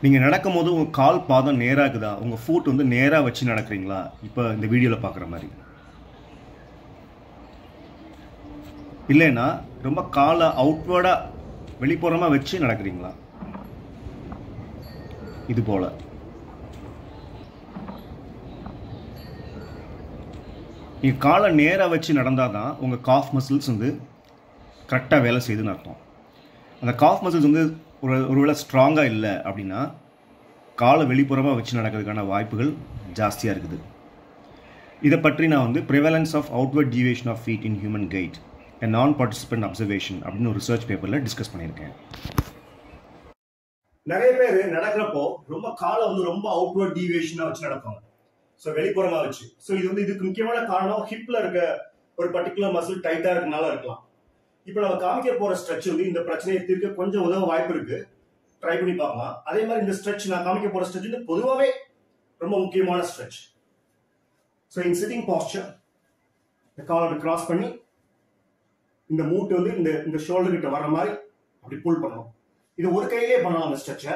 நீங்கள் நடக்கும்போது உங்கள் கால் பாதம் நேராக இருக்குதா, உங்கள் ஃபுட் வந்து நேராக வச்சு நடக்கிறீங்களா? இப்போ இந்த வீடியோவில் பார்க்குற மாதிரி இல்லைன்னா ரொம்ப காலை அவுட்வேர்டாக வெளிப்புறமாக வச்சு நடக்கிறீங்களா? இது போல் நீங்கள் காலை நேராக வச்சு நடந்தால் தான் உங்கள் காஃப் மசில்ஸ் வந்து கரெக்டாக வேலை செய்யுதுன்னு அர்த்தம். அந்த காஃப் மசில்ஸ் வந்து ஒருவேளை ஸ்ட்ராங்காக இல்லை அப்படின்னா காலை வெளிப்புறமாக வச்சு நடக்கிறதுக்கான வாய்ப்புகள் ஜாஸ்தியாக இருக்குது. இதை பற்றி நான் வந்து prevalence of outward deviation of feet in human gait a non participant observation அப்படின்னு ஒரு ரிசர்ச் பேப்பரில் டிஸ்கஸ் பண்ணியிருக்கேன். நிறைய பேர் நடக்கிறப்போ ரொம்ப காலை வந்து ரொம்ப அவுட்வர்ட் டிவியேஷனாக வச்சு நடப்பாங்க. ஸோ வெளிப்புறமாக வச்சு. ஸோ இது வந்து இதுக்கு முக்கியமான காரணம் ஹிப்பில் இருக்க ஒரு பர்டிகுலர் மசில் டைட்டாக இருக்கனால இருக்கலாம். இப்போ நம்ம காமிக்க போகிற ஸ்ட்ரெச் வந்து இந்த பிரச்சனையை தீர்க்க கொஞ்சம் உதவ வாய்ப்பு இருக்கு. ட்ரை பண்ணி பார்க்கலாம். அதே மாதிரி இந்த ஸ்ட்ரெச் நான் காமிக்க போகிற ஸ்ட்ரெச் வந்து பொதுவாகவே ரொம்ப முக்கியமான stretch. So in sitting pastor இந்த காலை அப்படி கிராஸ் பண்ணி இந்த மூட்டு வந்து இந்த ஷோல்டர் கிட்ட வர்ற மாதிரி அப்படி புல் பண்ணணும். இது ஒரு கையிலே பண்ணலாம். அந்த ஸ்ட்ரெச்சை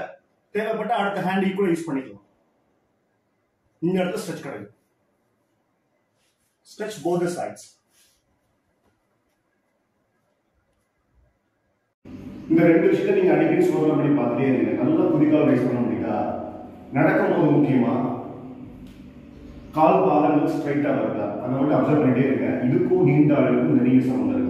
தேவைப்பட்ட அடுத்த ஹேண்ட் ஈக்குவல் யூஸ் பண்ணிக்கலாம். இந்த இடத்துல ஸ்ட்ரெச் கிடைக்கும். Stretch both the sides. இந்த ரெண்டு விஷயத்தை நீங்க அடிக்கடி சோதனை பண்ணி பார்த்துட்டே இருங்க. நல்லா குதிக்கால் ரைஸ் பண்ண முடியுதா? நடக்கும் போது முக்கியமா கால் பாதங்கள் ஸ்ட்ரைட்டா வருதா? அதை மட்டும் அப்சர்வ் பண்ணிட்டே இருங்க. இதுக்கும் நீண்ட அளவுக்கு நிறைய சம்பந்தம் இருக்கு.